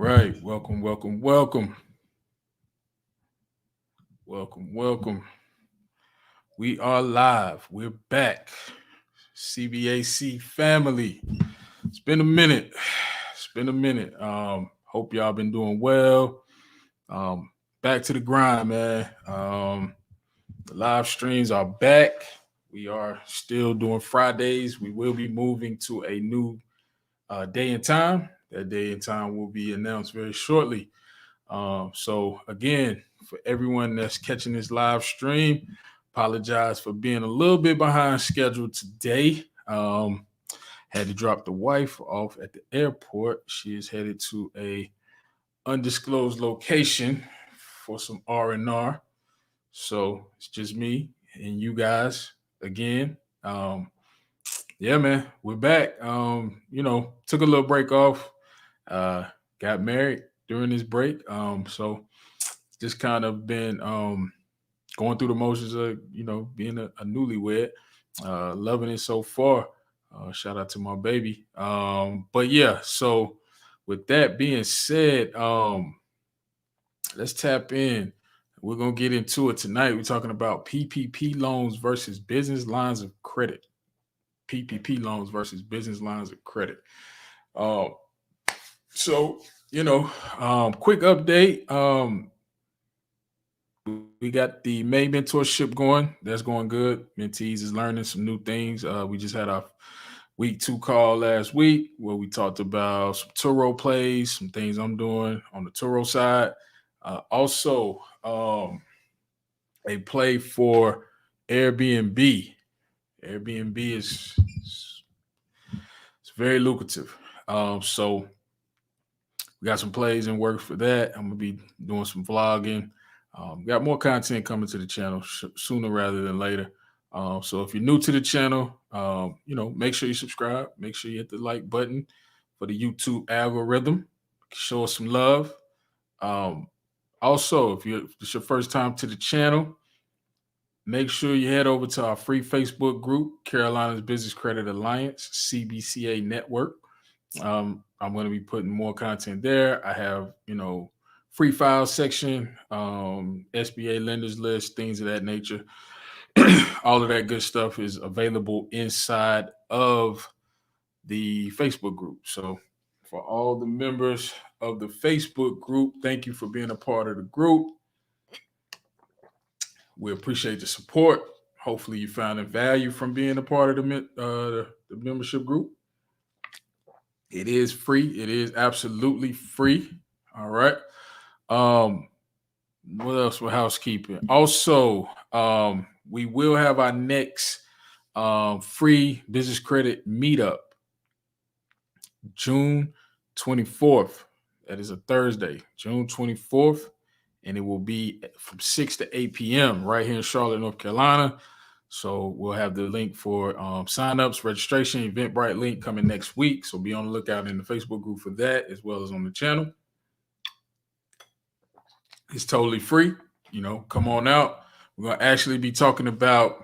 right. Welcome, welcome, welcome. Welcome, welcome. We are live. We're back. CBAC family. It's been a minute. It's been a minute. Hope y'all been doing well. Back to the grind, man. The live streams are back. We are still doing Fridays. We will be moving to a new day and time. That day and time will be announced very shortly. So again, for everyone that's catching this live stream, apologize for being a little bit behind schedule today. Had to drop the wife off at the airport. She is headed to a undisclosed location for some R&R. So it's just me and you guys again. Yeah, man, we're back. Took a little break off. Uh, got married during this break. So just kind of been going through the motions of being a newlywed. Loving it so far. Shout out to my baby. But yeah, so with that being said, let's tap in. We're gonna get into it tonight. We're talking about PPP loans versus business lines of credit. PPP loans versus business lines of credit. Uh, so quick update. We got the May mentorship going. That's going good. Mentees is learning some new things. We just had our week 2 call last week where we talked about some Turo plays, some things I'm doing on the Turo side. Also, a play for Airbnb. Airbnb is it's very lucrative. So we got some plays and work for that. I'm gonna be doing some vlogging. Got more content coming to the channel sooner rather than later. So if you're new to the channel, make sure you subscribe. Make sure you hit the like button for the YouTube algorithm. Show us some love. Also, if it's your first time to the channel, make sure you head over to our free Facebook group, Carolina's Business Credit Alliance, CBCA Network. I'm going to be putting more content there. I have, free file section, SBA lenders list, things of that nature. All of that good stuff is available inside of the Facebook group. So for all the members of the Facebook group, thank you for being a part of the group. We appreciate the support. Hopefully you found a value from being a part of the membership group. It is free. It is absolutely free. All right. What else for housekeeping? Also, we will have our next free business credit meetup June 24th. That is a Thursday, June 24th. And it will be from 6 to 8 p.m. right here in Charlotte, North Carolina. So we'll have the link for signups, registration, Eventbrite link coming next week. So be on the lookout in the Facebook group for that, as well as on the channel. It's totally free. Come on out. We're going to actually be talking about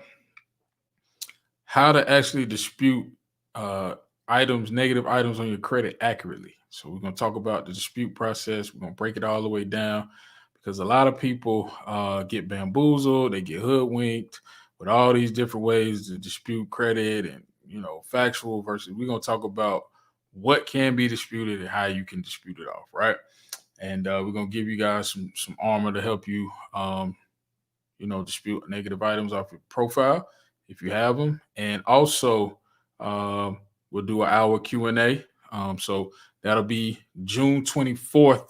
how to actually dispute negative items on your credit accurately. So we're going to talk about the dispute process. We're going to break it all the way down because a lot of people get bamboozled. They get hoodwinked with all these different ways to dispute credit and, factual versus we're going to talk about what can be disputed and how you can dispute it off, right? And we're going to give you guys some armor to help you, dispute negative items off your profile if you have them. And also we'll do an hour Q&A. So that'll be June 24th,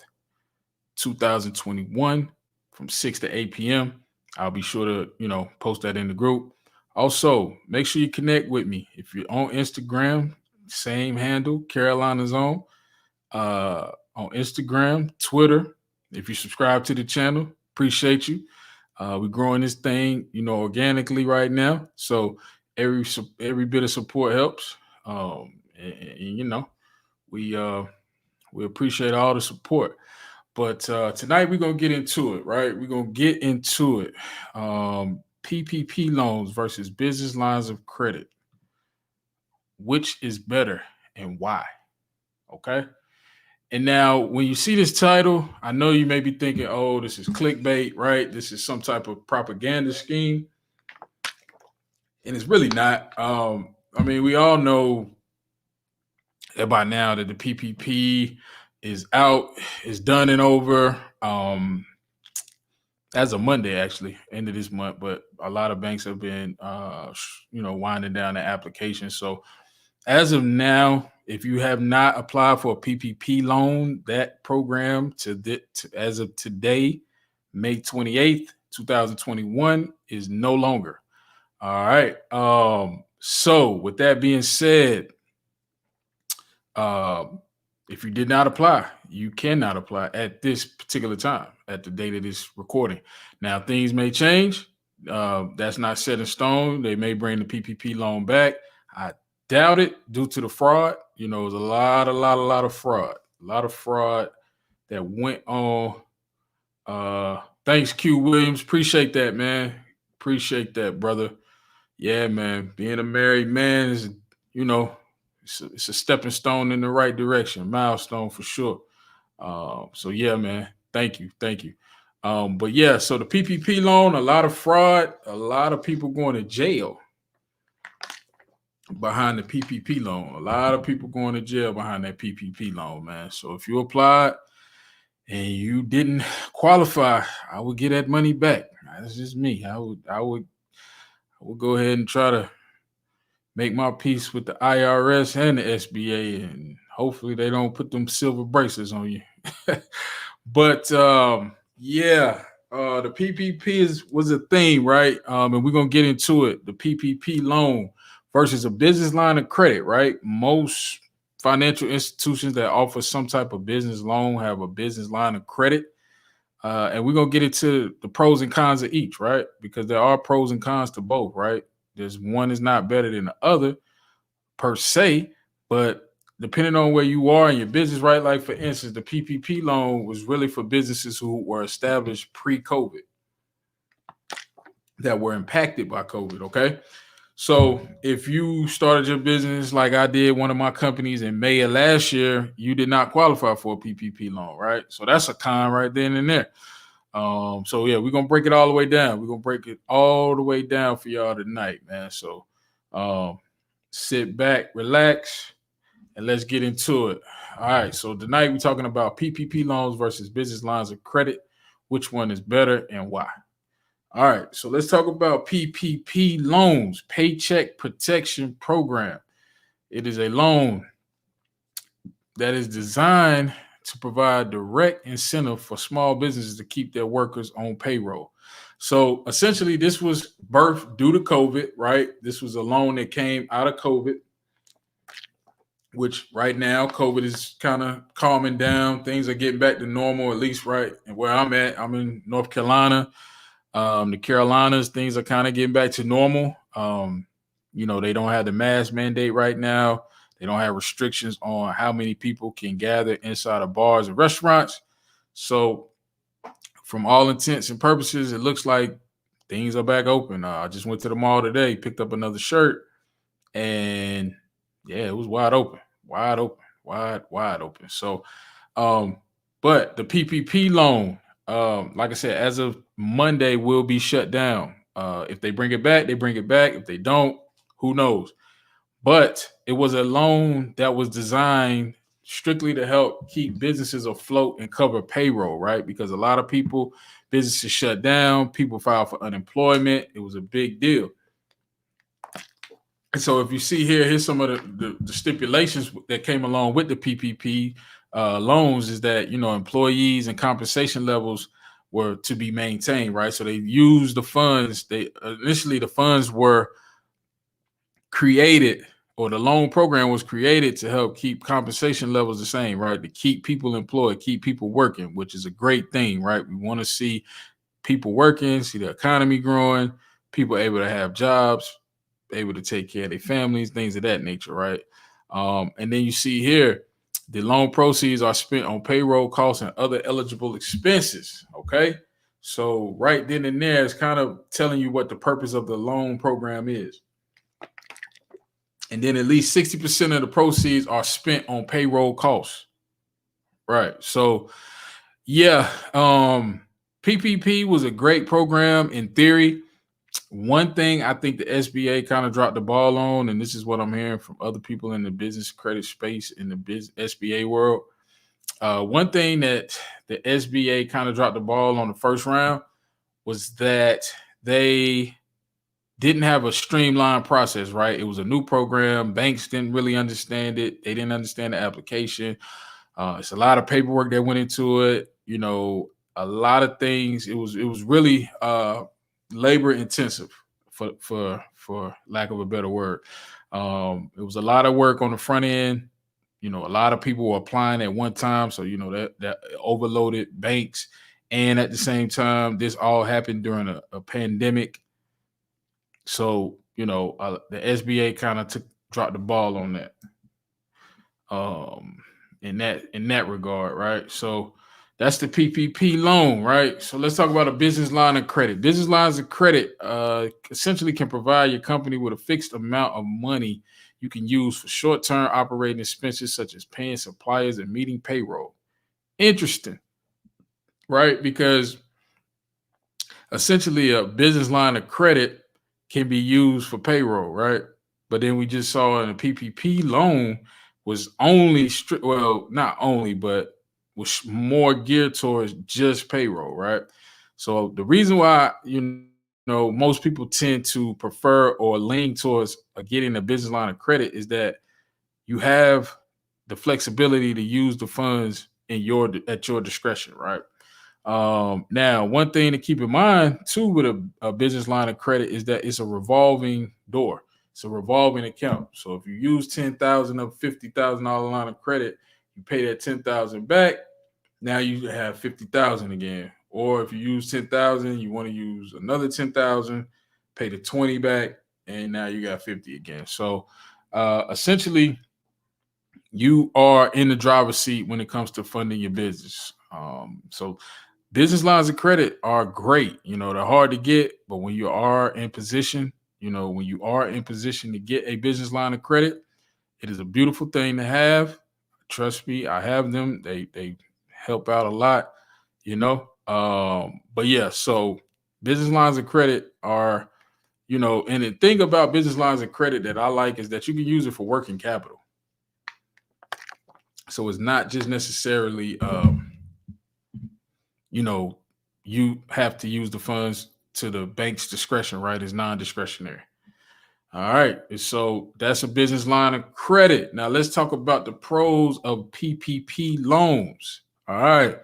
2021 from 6 to 8 p.m. I'll be sure to, post that in the group. Also, make sure you connect with me. If you're on Instagram, same handle, Carolina Zone. On Instagram, Twitter. If you subscribe to the channel, appreciate you. We're growing this thing, organically right now. So every bit of support helps. We appreciate all the support. But tonight we're gonna get into it, right? We're gonna get into it. PPP loans versus business lines of credit. Which is better and why? Okay. And now when you see this title, I know you may be thinking, oh, this is clickbait, right? This is some type of propaganda scheme. And it's really not. I mean, we all know that by now that the PPP is out, is done and over. As of Monday, actually, end of this month, but a lot of banks have been, winding down the application. So as of now, if you have not applied for a PPP loan, that program as of today, May 28th, 2021, is no longer. All right. So with that being said, if you did not apply, you cannot apply at this particular time, at the date of this recording. Now, things may change. That's not set in stone. They may bring the PPP loan back. I doubt it due to the fraud. There's a lot of fraud. A lot of fraud that went on. Thanks, Q Williams. Appreciate that, man. Appreciate that, brother. Yeah, man. Being a married man is, it's a stepping stone in the right direction, milestone for sure. So yeah, man. Thank you. But yeah, so the PPP loan, a lot of fraud, a lot of people going to jail behind the PPP loan. A lot of people going to jail behind that PPP loan, man. So if you applied and you didn't qualify, I would get that money back. That's just me. I would go ahead and try to make my peace with the IRS and the SBA, and hopefully they don't put them silver bracelets on you. But the PPP was a thing, right? And we're gonna get into it. The PPP loan versus a business line of credit, right? Most financial institutions that offer some type of business loan have a business line of credit. And we're gonna get into the pros and cons of each, right? Because there are pros and cons to both, right? There's one is not better than the other per se, but depending on where you are in your business, right? Like for instance, the PPP loan was really for businesses who were established pre-COVID that were impacted by COVID. Okay. So if you started your business like I did, one of my companies in May of last year, you did not qualify for a PPP loan, right? So that's a con right then and there. So yeah, we're gonna break it all the way down. We're gonna break it all the way down for y'all tonight, man. So sit back, relax, and let's get into it. All right. So tonight we're talking about PPP loans versus business lines of credit. Which one is better and why? All right. So let's talk about PPP loans, Paycheck Protection Program. It is a loan that is designed to provide direct incentive for small businesses to keep their workers on payroll. So essentially, this was birthed due to COVID, right? This was a loan that came out of COVID, which right now COVID is kind of calming down. Things are getting back to normal, at least right. And where I'm at, I'm in North Carolina. The Carolinas, things are kind of getting back to normal. They don't have the mask mandate right now. They don't have restrictions on how many people can gather inside of bars and restaurants. So from all intents and purposes, it looks like things are back open. I just went to the mall today, picked up another shirt, and yeah, it was wide open. So, but the PPP loan, like I said, as of Monday, will be shut down. If they bring it back, they bring it back. If they don't, who knows? But it was a loan that was designed strictly to help keep businesses afloat and cover payroll, right? Because a lot of businesses shut down, people filed for unemployment. It was a big deal. And so if you see here's some of the stipulations that came along with the PPP loans is that, employees and compensation levels were to be maintained, right? So they used the funds. Initially the funds were created, or the loan program was created to help keep compensation levels the same, right? To keep people employed, keep people working, which is a great thing, right? We want to see people working, see the economy growing, people able to have jobs, able to take care of their families, things of that nature, right? And then you see here, the loan proceeds are spent on payroll costs and other eligible expenses, okay? So right then and there, it's kind of telling you what the purpose of the loan program is. And then at least 60% of the proceeds are spent on payroll costs. Right. So yeah, PPP was a great program in theory. One thing I think the SBA kind of dropped the ball on, and this is what I'm hearing from other people in the business credit space in the SBA world. One thing that the SBA kind of dropped the ball on the first round was that they didn't have a streamlined process, right? It was a new program. Banks didn't really understand it. They didn't understand the application. It's a lot of paperwork that went into it. You know, a lot of things. It was really labor intensive, for lack of a better word. It was a lot of work on the front end. You know, a lot of people were applying at one time, so you know that overloaded banks. And at the same time, this all happened during a pandemic. So you know, the SBA kind of dropped the ball on that. Um, in that regard, right? So that's the PPP loan, right? So let's talk about a business line of credit. Business lines of credit essentially can provide your company with a fixed amount of money you can use for short-term operating expenses such as paying suppliers and meeting payroll. Interesting, right? Because essentially a business line of credit can be used for payroll, right? But then we just saw in a PPP loan was only well, not only, but was more geared towards just payroll, right? So the reason why most people tend to prefer or lean towards getting a business line of credit is that you have the flexibility to use the funds at your discretion, right? Now, one thing to keep in mind too with a business line of credit is that it's a revolving door. It's a revolving account. So if you use 10,000 of $50,000 line of credit, you pay that 10,000 back. Now you have 50,000 again. Or if you use 10,000, you want to use another 10,000, pay the 20 back, and now you got 50 again. So essentially, you are in the driver's seat when it comes to funding your business. So business lines of credit are great. You know, they're hard to get, but when you are in position, to get a business line of credit, it is a beautiful thing to have. Trust me, I have them. They help out a lot, you know. But yeah, so business lines of credit are, and the thing about business lines of credit that I like is that you can use it for working capital. So it's not just necessarily you have to use the funds to the bank's discretion, right? It's non-discretionary. All right. So that's a business line of credit. Now let's talk about the pros of PPP loans. All right.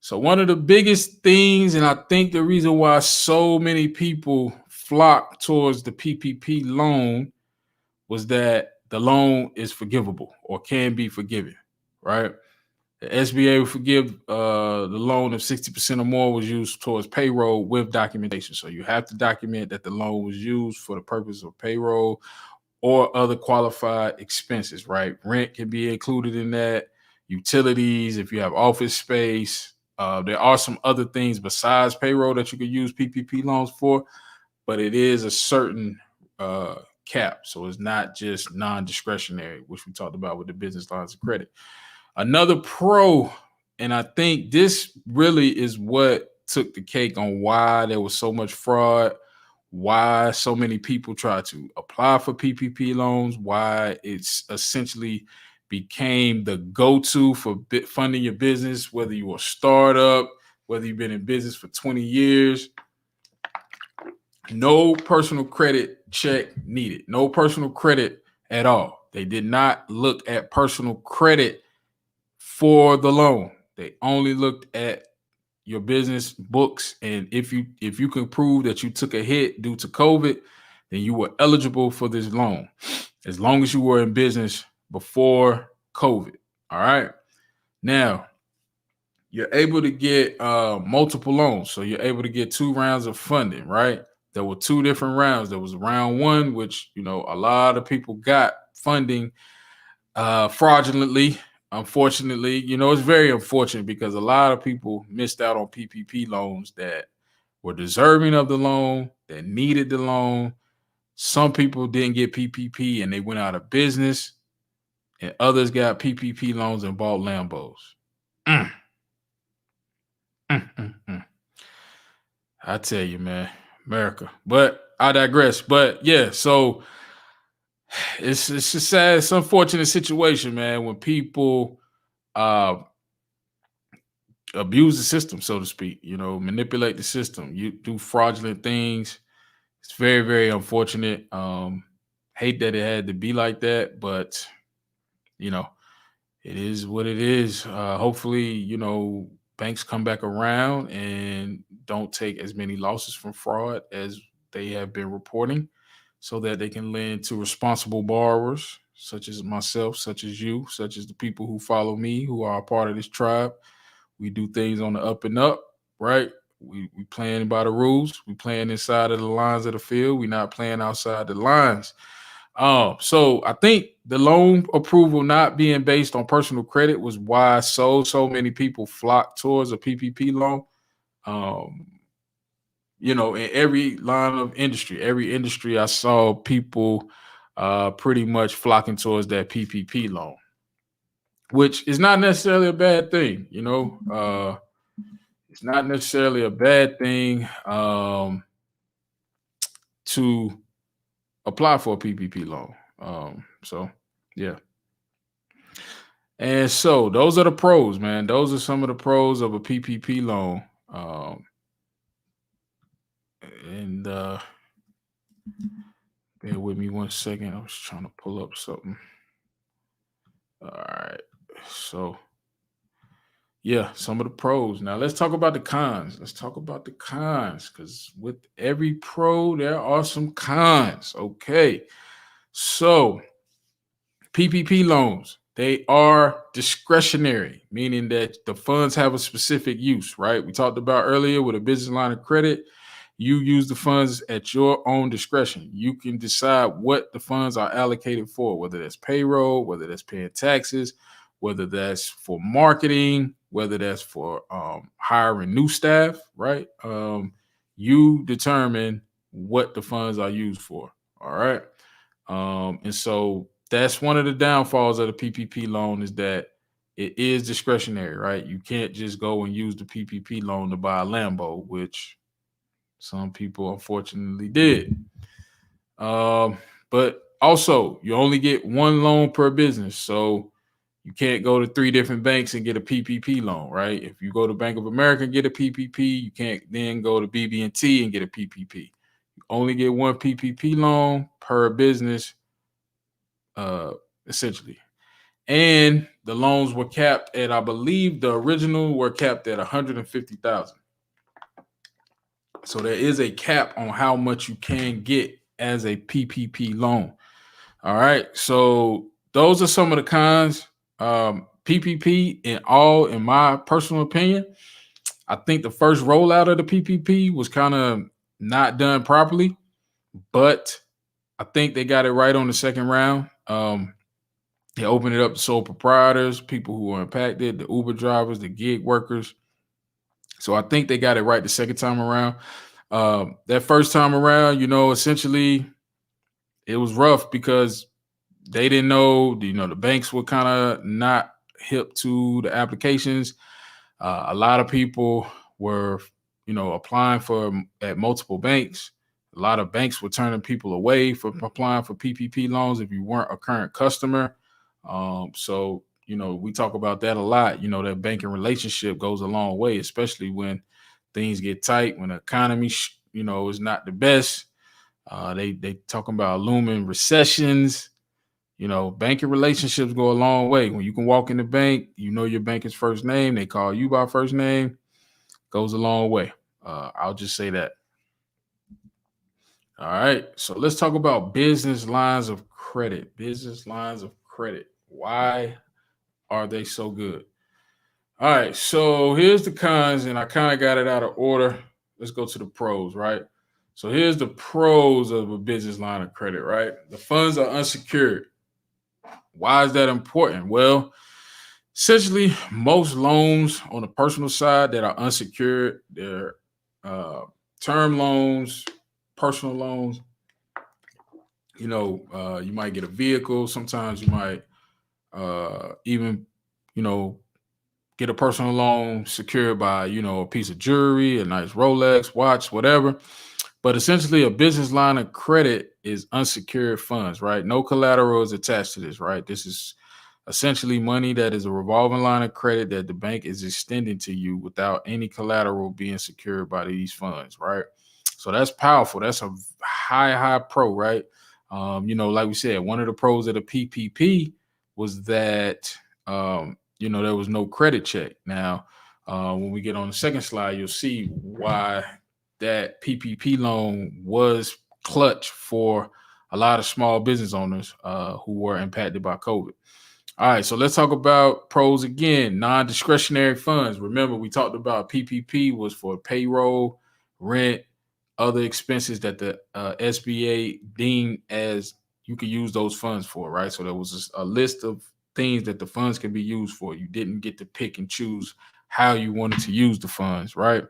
So one of the biggest things, and I think the reason why so many people flock towards the PPP loan was that the loan is forgivable or can be forgiven, right? The SBA will forgive the loan if 60% or more was used towards payroll with documentation. So you have to document that the loan was used for the purpose of payroll or other qualified expenses, right? Rent can be included in that, utilities, if you have office space. There are some other things besides payroll that you could use PPP loans for, but it is a certain cap. So it's not just non-discretionary, which we talked about with the business lines of credit. Another pro, and I think this really is what took the cake on why there was so much fraud, why so many people try to apply for PPP loans, why it's essentially became the go-to for funding your business, whether you're a startup, whether you've been in business for 20 years. No personal credit check needed. No personal credit at all. They did not look at personal credit for the loan. They only looked at your business books, and if you can prove that you took a hit due to COVID, then you were eligible for this loan as long as you were in business before COVID. All right. Now you're able to get multiple loans, so you're able to get 2 rounds of funding. Right. There were 2 different rounds. There was round 1, which a lot of people got funding fraudulently. Unfortunately, it's very unfortunate because a lot of people missed out on PPP loans that were deserving of the loan, that needed the loan. Some people didn't get PPP and they went out of business, and others got PPP loans and bought Lambos. Mm, mm. I tell you, man, America. But I digress. But yeah, so it's a sad, it's unfortunate situation, man, when people uh abuse the system, so to speak, manipulate the system, you do fraudulent things. It's very, very unfortunate. Hate that it had to be like that, but you know, it is what it is. Hopefully, banks come back around and don't take as many losses from fraud as they have been reporting, so that they can lend to responsible borrowers, such as myself, such as you, such as the people who follow me, who are a part of this tribe. We do things on the up and up, right? We playing by the rules. We playing inside of the lines of the field. We not playing outside the lines. So I think the loan approval not being based on personal credit was why so many people flocked towards a PPP loan. Um, in every line of industry, every industry, I saw people pretty much flocking towards that PPP loan, which is not necessarily a bad thing. It's not necessarily a bad thing to apply for a PPP loan. So yeah. And so those are the pros, man. Those are some of the pros of a PPP loan. And bear with me 1 second. I was trying to pull up something. All right. So yeah, some of the pros. Now let's talk about the cons. Let's talk about the cons, because with every pro, there are some cons. Okay. So PPP loans, they are discretionary, meaning that the funds have a specific use, right? We talked about earlier with a business line of credit, you use the funds at your own discretion. You can decide what the funds are allocated for, whether that's payroll, whether that's paying taxes, whether that's for marketing, whether that's for hiring new staff, right? You determine what the funds are used for. All right. And so that's one of the downfalls of the PPP loan, is that it is discretionary, right? You can't just go and use the PPP loan to buy a Lambo, which some people unfortunately did. But also, you only get one loan per business. So you can't go to 3 different banks and get a PPP loan, right? If you go to Bank of America and get a PPP, you can't then go to BB&T and get a PPP. You only get one PPP loan per business, essentially. And the loans were capped at, I believe the original were capped at 150,000. So there is a cap on how much you can get as a PPP loan. All right. So those are some of the cons. PPP in my personal opinion, I think the first rollout of the PPP was kind of not done properly, but I think they got it right on the second round. They opened it up to sole proprietors, people who were impacted, the Uber drivers, the gig workers. So I think they got it right the second time around. That first time around, essentially it was rough because they didn't know, the banks were kind of not hip to the applications. A lot of people were, applying at multiple banks. A lot of banks were turning people away from applying for PPP loans if you weren't a current customer. So, we talk about that a lot. That banking relationship goes a long way, especially when things get tight, when the economy, is not the best. They talking about looming recessions. Banking relationships go a long way. When you can walk in the bank, your banker's first name, they call you by first name, goes a long way. I'll just say that. All right. So let's talk about business lines of credit. Business lines of credit. Why are they so good? All right. So here's the cons, and I kind of got it out of order. Let's go to the pros, right? So here's the pros of a business line of credit, right? The funds are unsecured. Why is that important? Well, essentially, most loans on the personal side that are unsecured, they're term loans, personal loans. You might get a vehicle. Sometimes you might even, get a personal loan secured by, a piece of jewelry, a nice Rolex, watch, whatever. But essentially, a business line of credit is unsecured funds, right? No collateral is attached to this, right? This is essentially money that is a revolving line of credit that the bank is extending to you without any collateral being secured by these funds, right? So that's powerful. That's a high pro, right? Like we said, one of the pros of the PPP was that, there was no credit check. Now, when we get on the second slide, you'll see why that PPP loan was clutch for a lot of small business owners who were impacted by COVID. All right, so let's talk about pros again. Non-discretionary funds. Remember, we talked about PPP was for payroll, rent, other expenses that the SBA deemed as you could use those funds for, right? So there was a list of things that the funds can be used for. You didn't get to pick and choose how you wanted to use the funds, right?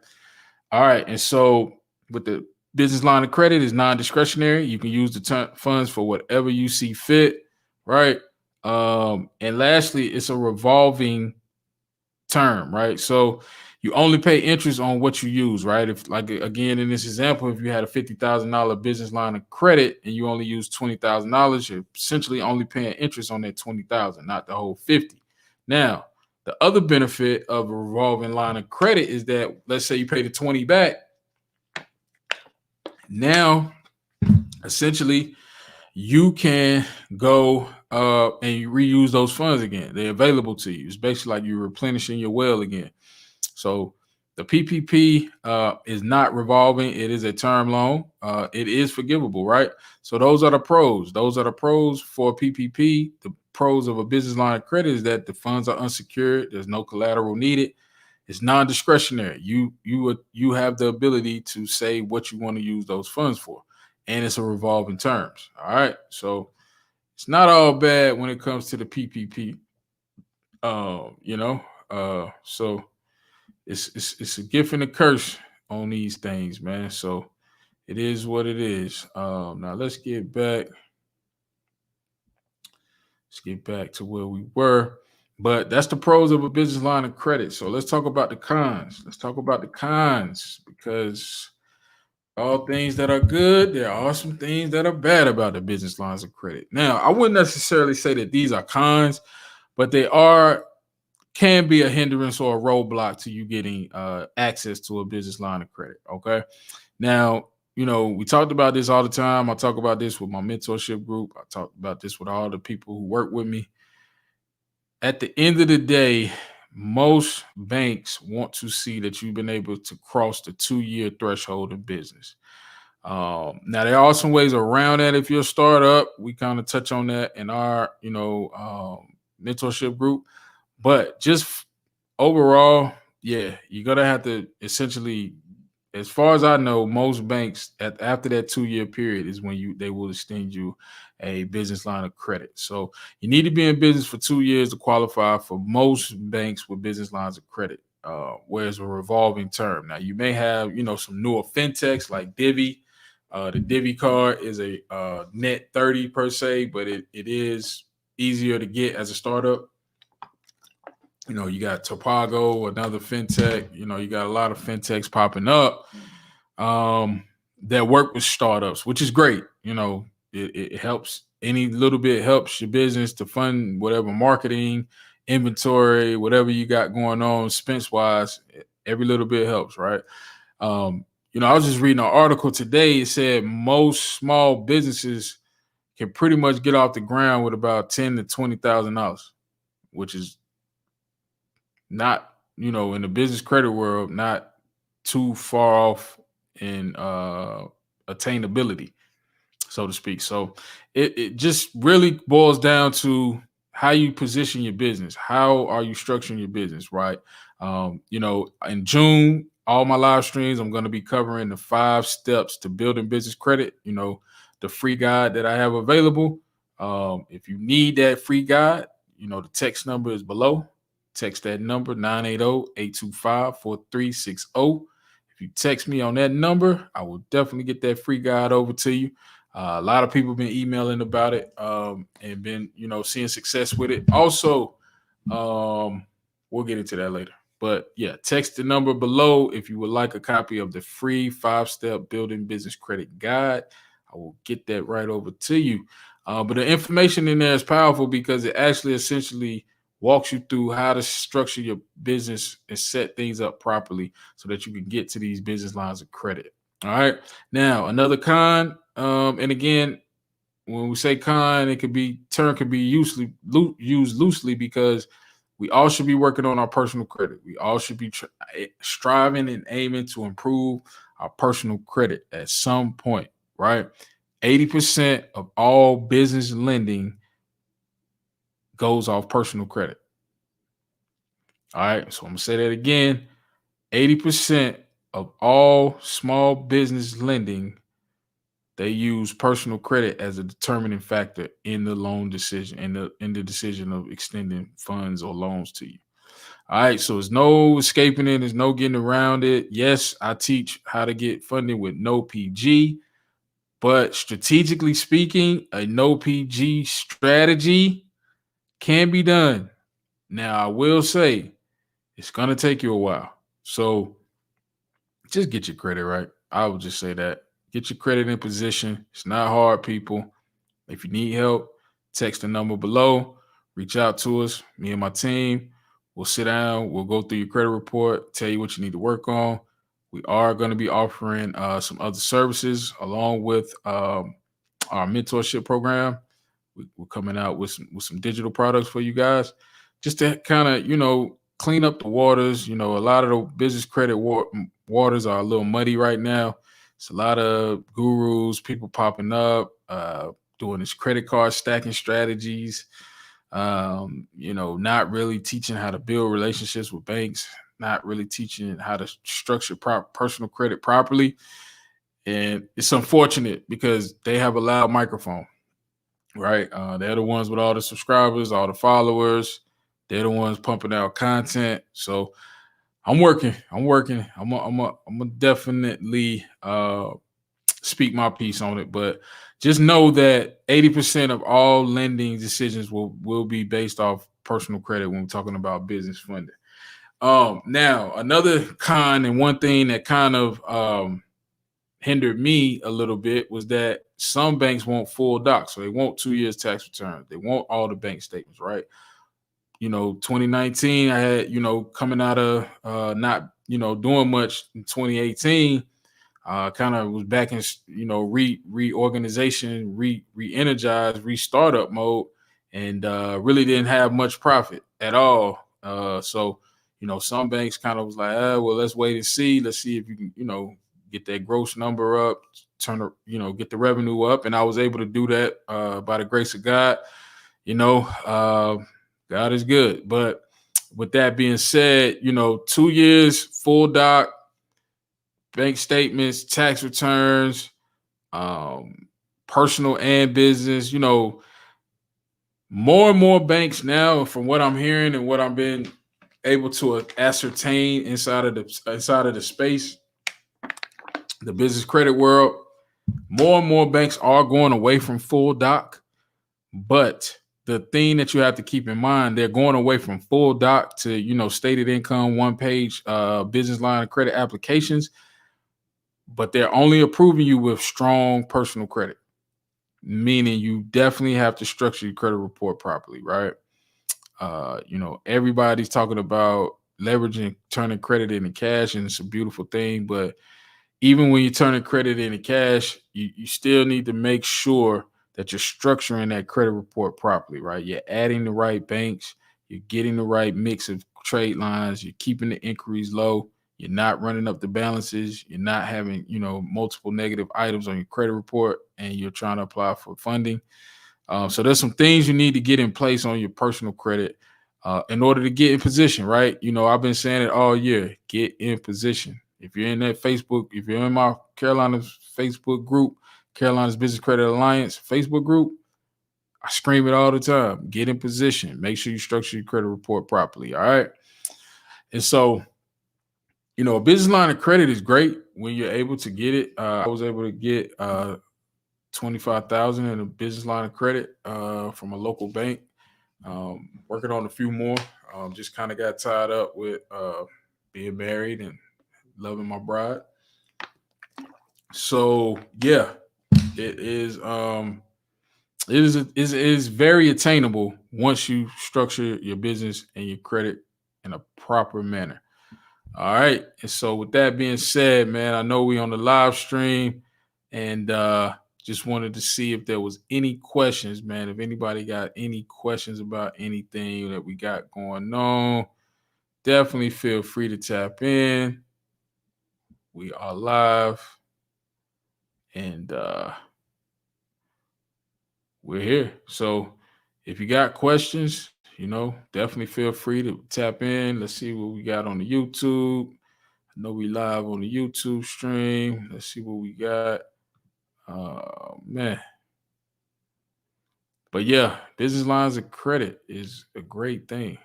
All right, and so with the business line of credit is non-discretionary. You can use the funds for whatever you see fit, right? And lastly, it's a revolving term, right? So you only pay interest on what you use, right? If, like, again, in this example, if you had a $50,000 business line of credit and you only use $20,000, you're essentially only paying interest on that $20,000, not the whole 50. Now, the other benefit of a revolving line of credit is that, let's say you pay the 20 back. Now, essentially, you can go and you reuse those funds again. They're available to you. It's basically like you're replenishing your well again. So the PPP is not revolving. It is a term loan. It is forgivable, right? So those are the pros. Those are the pros for PPP. The pros of a business line of credit is that the funds are unsecured. There's no collateral needed. It's non-discretionary. You have the ability to say what you want to use those funds for, and it's a revolving terms. All right, so it's not all bad when it comes to the PPP. So it's a gift and a curse on these things, man. So it is what it is. Now let's get back to where we were. But that's the pros of a business line of credit. So let's talk about the cons. Because all things that are good, there are some things that are bad about the business lines of credit. Now, I wouldn't necessarily say that these are cons, but they can be a hindrance or a roadblock to you getting access to a business line of credit. Okay. Now, we talked about this all the time. I talk about this with my mentorship group. I talk about this with all the people who work with me. At the end of the day, most banks want to see that you've been able to cross the 2-year threshold in business. Now, there are some ways around that. If you're a startup, we kind of touch on that in our, mentorship group. But just overall, yeah, you're going to have to essentially, as far as I know, most banks after that 2-year period is when they will extend you a business line of credit. So you need to be in business for 2 years to qualify for most banks with business lines of credit, whereas a revolving term. Now you may have, some newer fintechs like Divvy. The Divvy card is a net 30 per se, but it is easier to get as a startup. You got Topago, another fintech. You got a lot of fintechs popping up that work with startups, which is great. It helps. Any little bit helps your business to fund whatever marketing, inventory, whatever you got going on, expense wise. Every little bit helps, right? I was just reading an article today. It said most small businesses can pretty much get off the ground with about $10,000 to $20,000, which is not, in the business credit world, not too far off in attainability, so to speak. So it just really boils down to how you position your business. How are you structuring your business, right? In June, all my live streams, I'm going to be covering the 5 steps to building business credit, the free guide that I have available. If you need that free guide, the text number is below. Text that number, 980-825-4360. If you text me on that number, I will definitely get that free guide over to you. A lot of people have been emailing about it and been, seeing success with it. Also, we'll get into that later. But yeah, text the number below if you would like a copy of the free 5-step building business credit guide. I will get that right over to you. But the information in there is powerful because it actually essentially walks you through how to structure your business and set things up properly so that you can get to these business lines of credit. All right. Now, another con, and again, when we say con, it could be used loosely because we all should be working on our personal credit. We all should be striving and aiming to improve our personal credit at some point, right? 80% of all business lending goes off personal credit. All right, so I'm gonna say that again. 80% of all small business lending, they use personal credit as a determining factor in the loan decision, in the decision of extending funds or loans to you. All right, so there's no escaping it, there's no getting around it. Yes, I teach how to get funding with no PG, but strategically speaking, a no PG strategy can be done. Now, I will say it's going to take you a while. So just get your credit right. I would just say that. Get your credit in position. It's not hard, people. If you need help, text the number below. Reach out to us. Me and my team. We'll sit down. We'll go through your credit report, tell you what you need to work on. We are going to be offering some other services along with our mentorship program. We're coming out with some digital products for you guys, just to kind of clean up the waters. A lot of the business credit waters are a little muddy right now. It's a lot of gurus, people popping up, doing this credit card stacking strategies. Not really teaching how to build relationships with banks, not really teaching how to structure personal credit properly. And it's unfortunate because they have a loud microphone, right? They're the ones with all the subscribers, all the followers. They're the ones pumping out content. So I'm working. I'm gonna definitely speak my piece on it. But just know that 80% of all lending decisions will be based off personal credit when we're talking about business funding. Now, another con and one thing that kind of hindered me a little bit was that some banks want full docs. So they want 2 years tax returns. They want all the bank statements, right? 2019, I had, coming out of not, doing much in 2018, kind of was back in, reorganization, re-energized, re-startup mode, and really didn't have much profit at all. So, some banks kind of was like, well, let's wait and see. Let's see if you can, get that gross number up, get the revenue up. And I was able to do that by the grace of God. God is good. But with that being said, 2 years, full doc, bank statements, tax returns, personal and business, more and more banks now, from what I'm hearing and what I've been able to ascertain inside of the space, the business credit world, more and more banks are going away from full doc. But the thing that you have to keep in mind, they're going away from full doc to, stated income, 1-page business line of credit applications, but they're only approving you with strong personal credit, meaning you definitely have to structure your credit report properly, right? Everybody's talking about leveraging, turning credit into cash, and it's a beautiful thing. But even when you're turning credit into cash, you still need to make sure that you're structuring that credit report properly, right? You're adding the right banks, you're getting the right mix of trade lines, you're keeping the inquiries low, you're not running up the balances, you're not having, multiple negative items on your credit report, and you're trying to apply for funding. So there's some things you need to get in place on your personal credit in order to get in position, right? I've been saying it all year, get in position. If you're in that Facebook, if you're in my Carolina's Facebook group, Carolina's Business Credit Alliance Facebook group, I scream it all the time. Get in position. Make sure you structure your credit report properly. All right. And so, a business line of credit is great when you're able to get it. I was able to get $25,000 in a business line of credit from a local bank. Working on a few more. Just kind of got tied up with being married and loving my bride. So yeah, it is. It is very attainable once you structure your business and your credit in a proper manner. All right. And so with that being said, man, I know we on the live stream and just wanted to see if there was any questions, man. If anybody got any questions about anything that we got going on, definitely feel free to tap in. We are live and we're here. So if you got questions, definitely feel free to tap in. Let's see what we got on the YouTube. I know we live on the YouTube stream. Let's see what we got. Man. But yeah, business lines of credit is a great thing.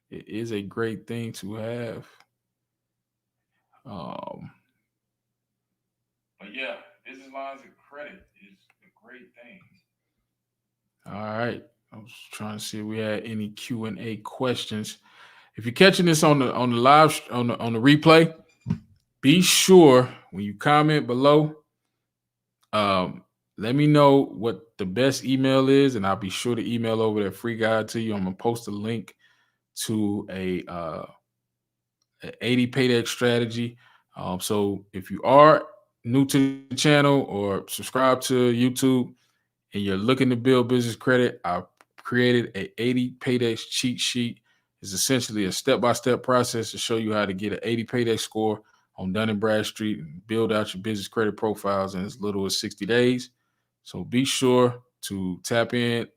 It is a great thing to have. But yeah, business lines of credit is a great thing. All right. I was trying to see if we had any Q&A questions. If you're catching this on the live on the replay, be sure when you comment below, let me know what the best email is, and I'll be sure to email over that free guide to you. I'm gonna post a link to a 80 paydex strategy. So if you are new to the channel or subscribe to YouTube and you're looking to build business credit, I created a 80 paydex cheat sheet. It's essentially a step-by-step process to show you how to get an 80 paydex score on Dun & Bradstreet and build out your business credit profiles in as little as 60 days. So be sure to tap in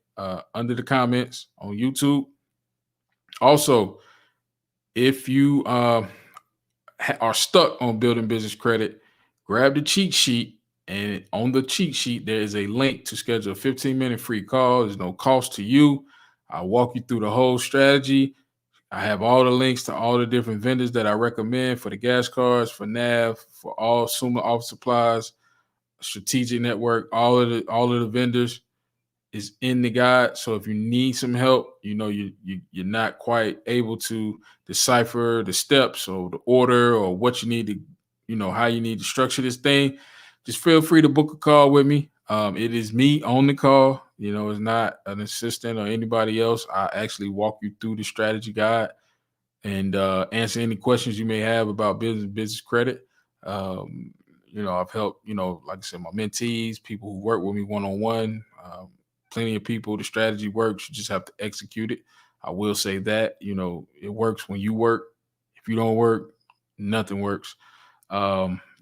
under the comments on YouTube. Also, if you are stuck on building business credit, grab the cheat sheet. And on the cheat sheet, there is a link to schedule a 15-minute free call. There's no cost to you. I'll walk you through the whole strategy. I have all the links to all the different vendors that I recommend for the gas cards, for Nav, for all Summa office supplies, strategic network, all of the vendors is in the guide. So if you need some help, you're not quite able to decipher the steps or the order or what you need to, how you need to structure this thing, just feel free to book a call with me. It is me on the call. It's not an assistant or anybody else. I actually walk you through the strategy guide and answer any questions you may have about business credit. I've helped, like I said, my mentees, people who work with me one-on-one, plenty of people. The strategy works. You just have to execute it. I will say that, it works when you work. If you don't work, nothing works.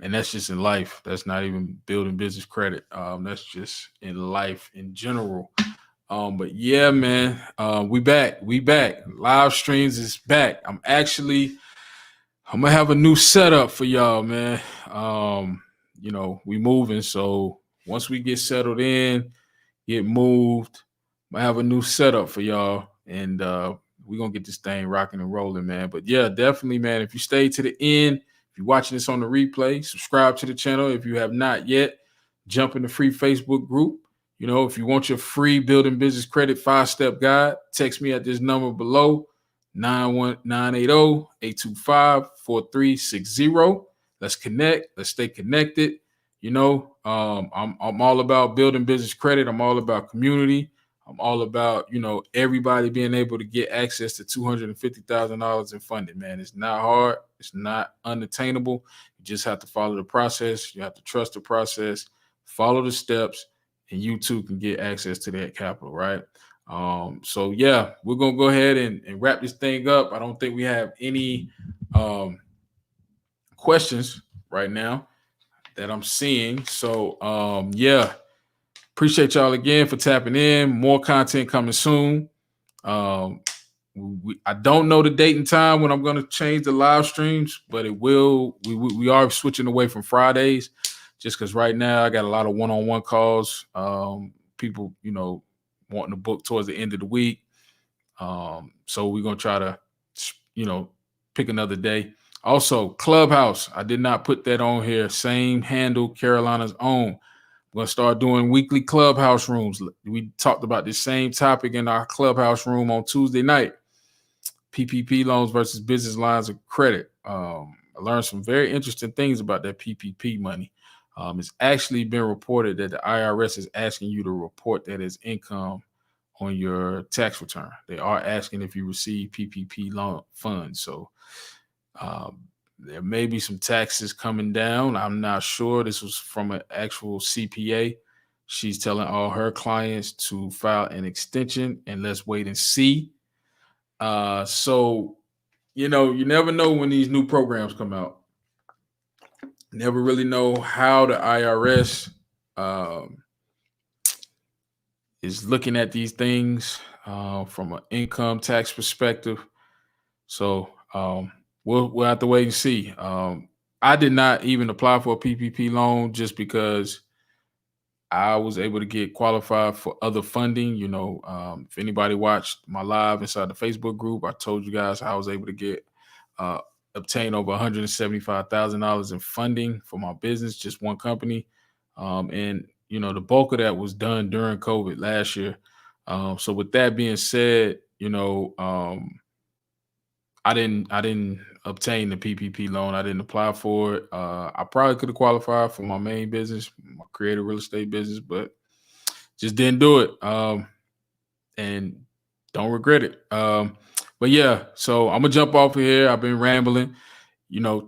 And that's just in life. That's not even building business credit. That's just in life in general. But yeah, man, we back. Live streams is back. I'm gonna have a new setup for y'all, man. We moving. So once we get settled in, get moved, I have a new setup for y'all, and we're gonna get this thing rocking and rolling, man. But yeah, definitely, man. If you stay to the end, if you're watching this on the replay, subscribe to the channel. If you have not yet, jump in the free Facebook group. If you want your free building business credit 5-step guide, text me at this number below, 980-825-4360. Let's connect. Let's stay connected. I'm all about building business credit. I'm all about community. I'm all about, everybody being able to get access to $250,000 in funding, man. It's not hard. It's not unattainable. You just have to follow the process. You have to trust the process, follow the steps, and you too can get access to that capital, right? So yeah, we're gonna go ahead and wrap this thing up. I don't think we have any questions right now that I'm seeing. So yeah, appreciate y'all again for tapping in. More content coming soon. I don't know the date and time when I'm going to change the live streams, but it will. We are switching away from Fridays, just because right now I got a lot of one-on-one calls. People, wanting to book towards the end of the week. So we're gonna try to, pick another day. Also, Clubhouse. I did not put that on here. Same handle, Carolina's own. We're gonna start doing weekly Clubhouse rooms. We talked about the same topic in our Clubhouse room on Tuesday night. PPP loans versus business lines of credit. I learned some very interesting things about that PPP money. It's actually been reported that the IRS is asking you to report that as income on your tax return. They are asking if you receive PPP loan funds. So there may be some taxes coming down. I'm not sure. This was from an actual CPA. She's telling all her clients to file an extension and let's wait and see. So, you never know when these new programs come out. Never really know how the IRS is looking at these things from an income tax perspective. So we'll have to wait and see. I did not even apply for a PPP loan just because I was able to get qualified for other funding. If anybody watched my live inside the Facebook group, I told you guys how I was able to get obtain over $175,000 in funding for my business, just one company. And the bulk of that was done during COVID last year. So with that being said, I didn't obtain the PPP loan. I didn't apply for it. I probably could have qualified for my main business, my creative real estate business, but just didn't do it. And don't regret it. But yeah, so I'm gonna jump off of here. I've been rambling.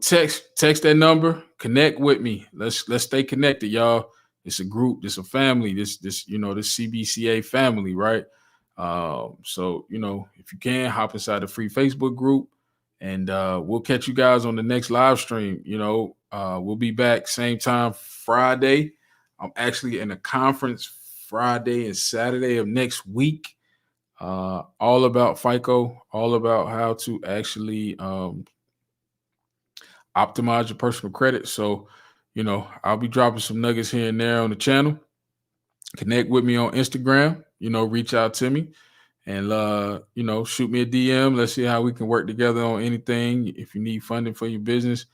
Text that number, connect with me. Let's stay connected, y'all. It's a group, it's a family, this CBCA family, right? So if you can, hop inside the free Facebook group, and we'll catch you guys on the next live stream. We'll be back same time Friday. I'm actually in a conference Friday and Saturday of next week. All about FICO, all about how to actually optimize your personal credit. So, I'll be dropping some nuggets here and there on the channel. Connect with me on Instagram, reach out to me and, shoot me a DM. Let's see how we can work together on anything. If you need funding for your business,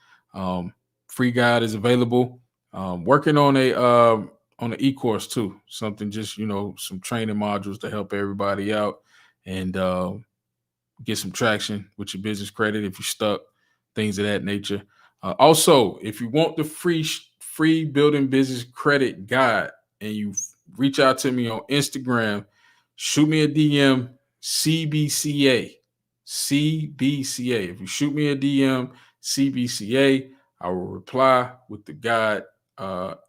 free guide is available. Working on an e-course too, something just, some training modules to help everybody out and get some traction with your business credit if you're stuck, things of that nature. Also, if you want the free building business credit guide and you reach out to me on Instagram, shoot me a DM, CBCA. If you shoot me a DM, CBCA, I will reply with the guide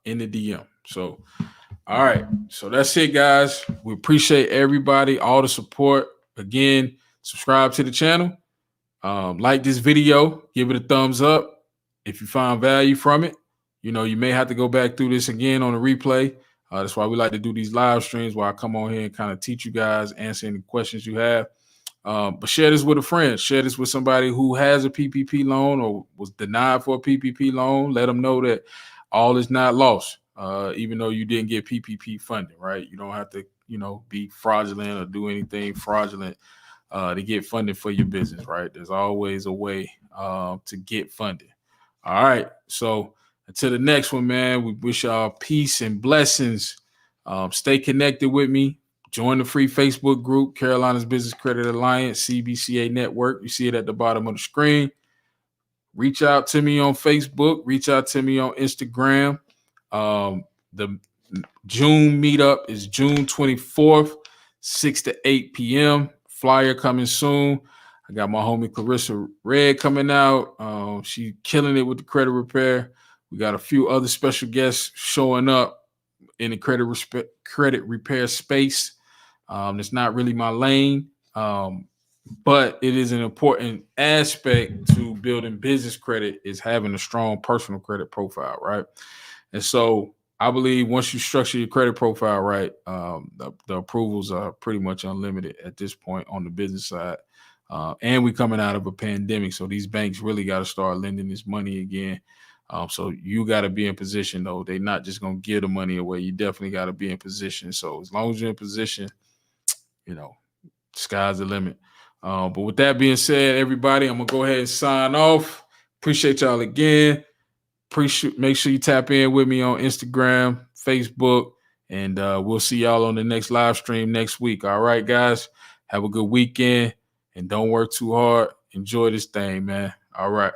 in the DM. So, all right. So that's it, guys. We appreciate everybody, all the support. Again, subscribe to the channel. Like this video, give it a thumbs up. If you find value from it, you may have to go back through this again on a replay. That's why we like to do these live streams where I come on here and kind of teach you guys, answer any questions you have. But share this with a friend. Share this with somebody who has a PPP loan or was denied for a PPP loan. Let them know that all is not lost, even though you didn't get PPP funding, right? You don't have to, be fraudulent or do anything fraudulent to get funding for your business, right? There's always a way to get funding. All right. So until the next one, man, we wish y'all peace and blessings. Stay connected with me. Join the free Facebook group, Carolina's Business Credit Alliance, CBCA Network. You see it at the bottom of the screen. Reach out to me on Facebook. Reach out to me on Instagram. The June meetup is June 24th, 6 to 8 p.m. Flyer coming soon. I got my homie Clarissa Red coming out. She killing it with the credit repair. We got a few other special guests showing up in the credit repair space. It's not really my lane, but it is an important aspect to building business credit is having a strong personal credit profile, right? And so I believe once you structure your credit profile right, the approvals are pretty much unlimited at this point on the business side. And we're coming out of a pandemic, so these banks really got to start lending this money again. So you got to be in position, though. They're not just going to give the money away. You definitely got to be in position. So as long as you're in position, sky's the limit. But with that being said, everybody, I'm going to go ahead and sign off. Appreciate y'all again. Make sure you tap in with me on Instagram, Facebook, and we'll see y'all on the next live stream next week. All right, guys. Have a good weekend. and don't work too hard. Enjoy this thing, man. All right.